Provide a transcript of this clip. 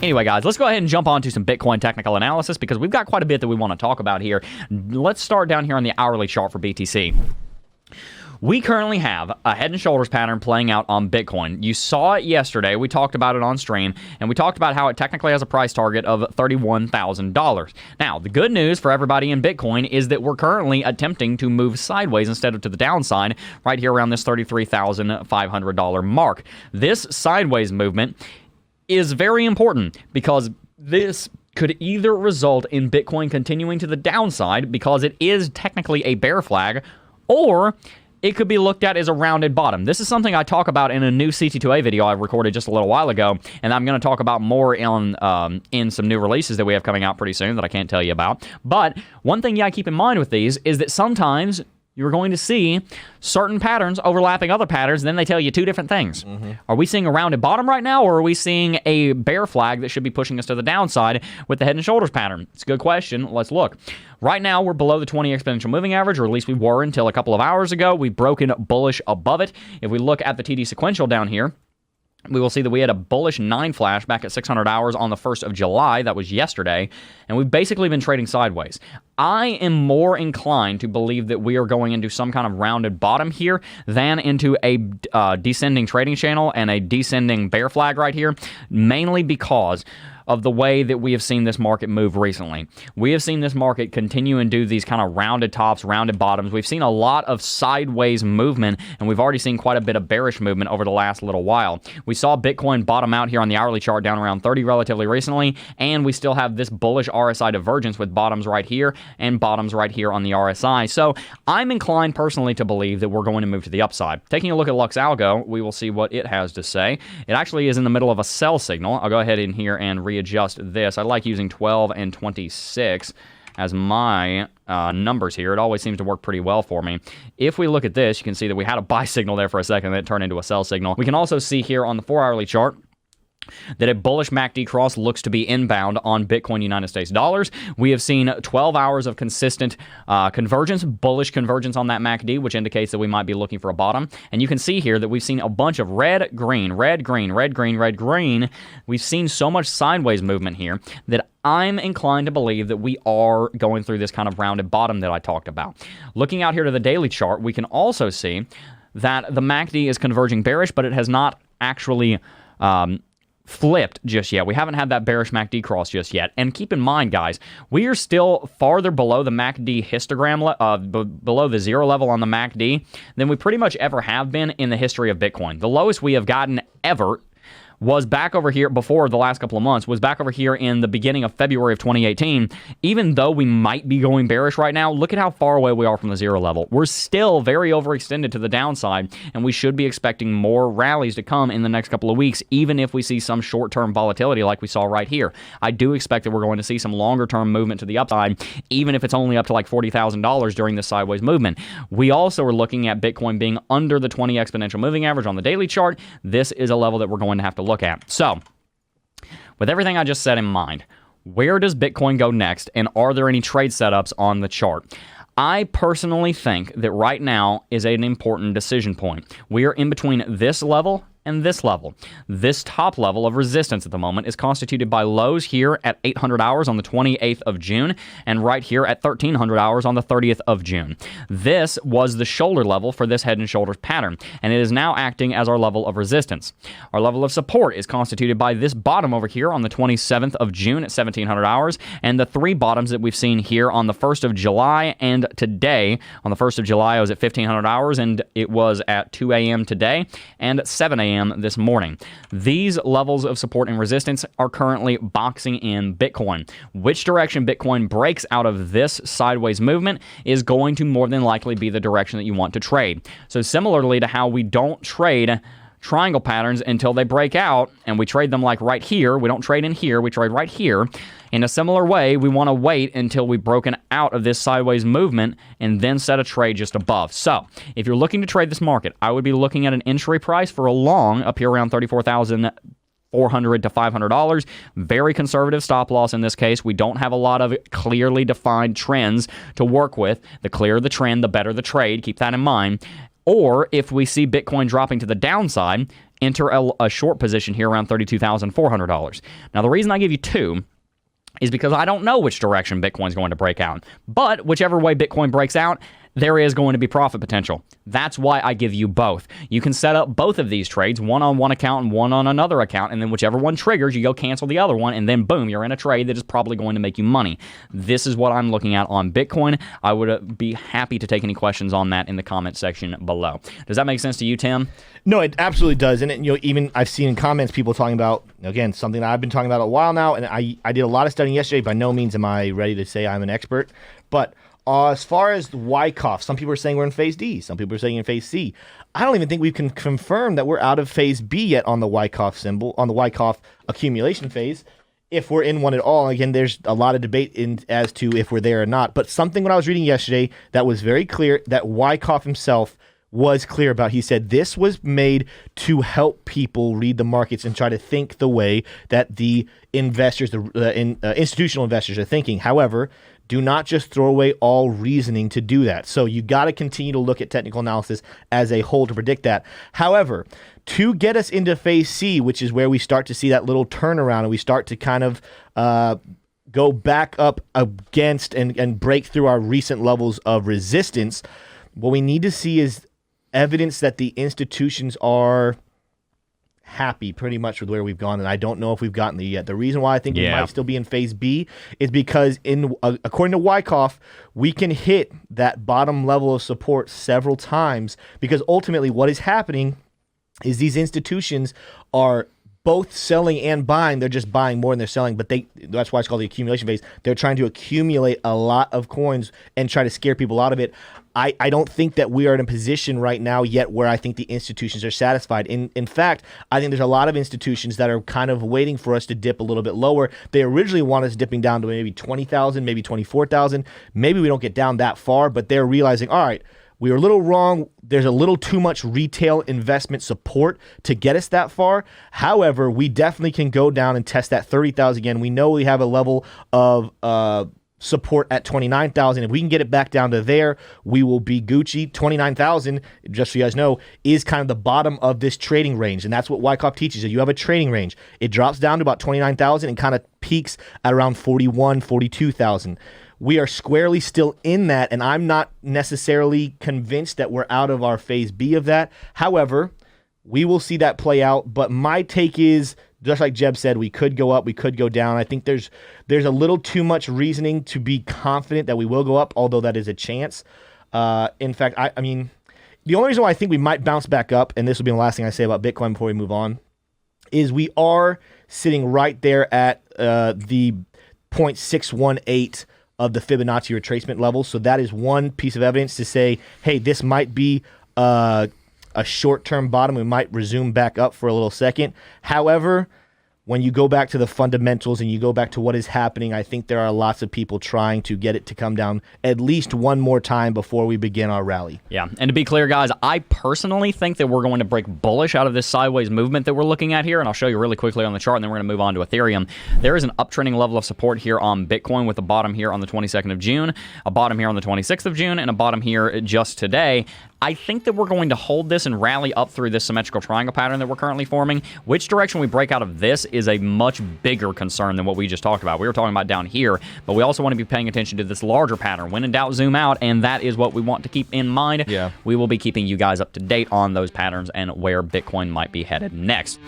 Anyway, guys, let's go ahead and jump on to some Bitcoin technical analysis because we've got quite a bit that we want to talk about here. Let's start down here on the hourly chart for BTC. We currently have a head and shoulders pattern playing out on Bitcoin. You saw it yesterday. We talked about it on stream, and we talked about how it technically has a price target of $31,000. Now, the good news for everybody in Bitcoin is that we're currently attempting to move sideways instead of to the downside right here around this $33,500 mark. This sideways movement is very important because this could either result in Bitcoin continuing to the downside because it is technically a bear flag, or it could be looked at as a rounded bottom. This is something I talk about in a new CT2A video I recorded just a little while ago, and I'm going to talk about more in some new releases that we have coming out pretty soon that I can't tell you about. But one thing you got to keep in mind with these is that sometimes you're going to see certain patterns overlapping other patterns, and then they tell you two different things. Are we seeing a rounded bottom right now, or are we seeing a bear flag that should be pushing us to the downside with the head and shoulders pattern? It's a good question. Let's look. Right now, we're below the 20 exponential moving average, or at least we were until a couple of hours ago. We've broken bullish above it. If we look at the TD sequential down here, we will see that we had a bullish 9 flash back at 600 hours on the 1st of July. That was yesterday. And we've basically been trading sideways. I am more inclined to believe that we are going into some kind of rounded bottom here than into a descending trading channel and a descending bear flag right here, mainly because of the way that we have seen this market move recently. We have seen this market continue and do these kind of rounded tops, rounded bottoms. We've seen a lot of sideways movement, and we've already seen quite a bit of bearish movement over the last little while. We saw Bitcoin bottom out here on the hourly chart down around 30 relatively recently, and we still have this bullish RSI divergence with bottoms right here and bottoms right here on the RSI. So I'm inclined personally to believe that we're going to move to the upside. Taking a look at Lux Algo, we will see what it has to say. It actually is in the middle of a sell signal. I'll go ahead in here and readjust this. I like using 12 and 26 as my numbers here. It always seems to work pretty well for me. If we look at this, you can see that we had a buy signal there for a second, then it turned into a sell signal. We can also see here on the 4-hourly chart that a bullish MACD cross looks to be inbound on Bitcoin United States dollars. We have seen 12 hours of consistent convergence, bullish convergence on that MACD, which indicates that we might be looking for a bottom. And you can see here that we've seen a bunch of red, green, red, green, red, green, red, green. We've seen so much sideways movement here that I'm inclined to believe that we are going through this kind of rounded bottom that I talked about. Looking out here to the daily chart, we can also see that the MACD is converging bearish, but it has not actually flipped just yet. We haven't had that bearish MACD cross just yet. And keep in mind, guys, we are still farther below the MACD histogram, below the zero level on the MACD than we pretty much ever have been in the history of Bitcoin. The lowest we have gotten ever was back over here before the last couple of months, was back over here in the beginning of February of 2018. Even though we might be going bearish right now, look at how far away we are from the zero level. We're still very overextended to the downside, and we should be expecting more rallies to come in the next couple of weeks, even if we see some short-term volatility like we saw right here. I do expect that we're going to see some longer-term movement to the upside, even if it's only up to like $40,000 during this sideways movement. We also are looking at Bitcoin being under the 20 exponential moving average on the daily chart. This is a level that we're going to have to look at. So, with everything I just said in mind, where does Bitcoin go next, and are there any trade setups on the chart? I personally think that right now is an important decision point. We are in between this level and this level. This top level of resistance at the moment is constituted by lows here at 800 hours on the 28th of June and right here at 1300 hours on the 30th of June. This was the shoulder level for this head and shoulders pattern, and it is now acting as our level of resistance. Our level of support is constituted by this bottom over here on the 27th of June at 1700 hours and the three bottoms that we've seen here on the 1st of July and today. On the 1st of July, I was at 1500 hours and it was at 2 a.m. today and 7 a.m. this morning. These levels of support and resistance are currently boxing in Bitcoin. Which direction Bitcoin breaks out of this sideways movement is going to more than likely be the direction that you want to trade. So similarly to how we don't trade triangle patterns until they break out, and we trade them like right here. We don't trade in here, we trade right here. In a similar way, we want to wait until we've broken out of this sideways movement and then set a trade just above. So, if you're looking to trade this market, I would be looking at an entry price for a long up here around $34,400 to $500. Very conservative stop loss in this case. We don't have a lot of clearly defined trends to work with. The clearer the trend, the better the trade. Keep that in mind. Or if we see Bitcoin dropping to the downside, enter a short position here around $32,400. Now, the reason I give you 2 is because I don't know which direction Bitcoin's going to break out. But whichever way Bitcoin breaks out, there is going to be profit potential. That's why I give you both. You can set up both of these trades, one on one account and one on another account, and then whichever one triggers, you go cancel the other one, and then boom, you're in a trade that is probably going to make you money. This is what I'm looking at on Bitcoin. I would be happy to take any questions on that in the comment section below. Does that make sense to you, Tim? No, it absolutely does. And even I've seen in comments people talking about, again, something that I've been talking about a while now, and I did a lot of studying yesterday. By no means am I ready to say I'm an expert, but as far as the Wyckoff, some people are saying we're in phase D. Some people are saying in phase C. I don't even think we can confirm that we're out of phase B yet on the Wyckoff symbol, on the Wyckoff accumulation phase, if we're in one at all. Again, there's a lot of debate as to if we're there or not. But something when I was reading yesterday that was very clear, that Wyckoff himself was clear about. He said this was made to help people read the markets and try to think the way that the investors, the institutional investors are thinking. However, do not just throw away all reasoning to do that. So you got to continue to look at technical analysis as a whole to predict that. However, to get us into phase C, which is where we start to see that little turnaround and we start to kind of go back up against and break through our recent levels of resistance, what we need to see is evidence that the institutions are happy pretty much with where we've gone, and I don't know if we've gotten there yet. The reason why I think we might still be in phase B is because according to Wyckoff, we can hit that bottom level of support several times, because ultimately what is happening is these institutions are both selling and buying. They're just buying more than they're selling, but that's why it's called the accumulation phase. They're trying to accumulate a lot of coins and try to scare people out of it. I don't think that we are in a position right now yet where I think the institutions are satisfied. In fact, I think there's a lot of institutions that are kind of waiting for us to dip a little bit lower. They originally want us dipping down to maybe 20,000, maybe 24,000. Maybe we don't get down that far, but they're realizing, all right, we were a little wrong. There's a little too much retail investment support to get us that far. However, we definitely can go down and test that 30,000 again. We know we have a level of support at 29,000. If we can get it back down to there, we will be Gucci. 29,000, just so you guys know, is kind of the bottom of this trading range, and that's what Wyckoff teaches you. You have a trading range. It drops down to about 29,000 and kind of peaks at around 41, 42,000. We are squarely still in that, and I'm not necessarily convinced that we're out of our phase B of that. However, we will see that play out, but my take is, just like Jebb said, we could go up, we could go down. I think there's a little too much reasoning to be confident that we will go up, although that is a chance. In fact, I mean, the only reason why I think we might bounce back up, and this will be the last thing I say about Bitcoin before we move on, is we are sitting right there at the 0.618 of the Fibonacci retracement level. So that is one piece of evidence to say, hey, this might be a short-term bottom. We might resume back up for a little second. However, when you go back to the fundamentals and you go back to what is happening, I think there are lots of people trying to get it to come down at least one more time before we begin our rally. Yeah, and to be clear, guys, I personally think that we're going to break bullish out of this sideways movement that we're looking at here, and I'll show you really quickly on the chart, and then we're going to move on to Ethereum. There is an uptrending level of support here on Bitcoin with a bottom here on the 22nd of June, a bottom here on the 26th of June, and a bottom here just today. I think that we're going to hold this and rally up through this symmetrical triangle pattern that we're currently forming. Which direction we break out of this is a much bigger concern than what we just talked about. We were talking about down here, but we also want to be paying attention to this larger pattern. When in doubt, zoom out, and that is what we want to keep in mind. Yeah. We will be keeping you guys up to date on those patterns and where Bitcoin might be headed next.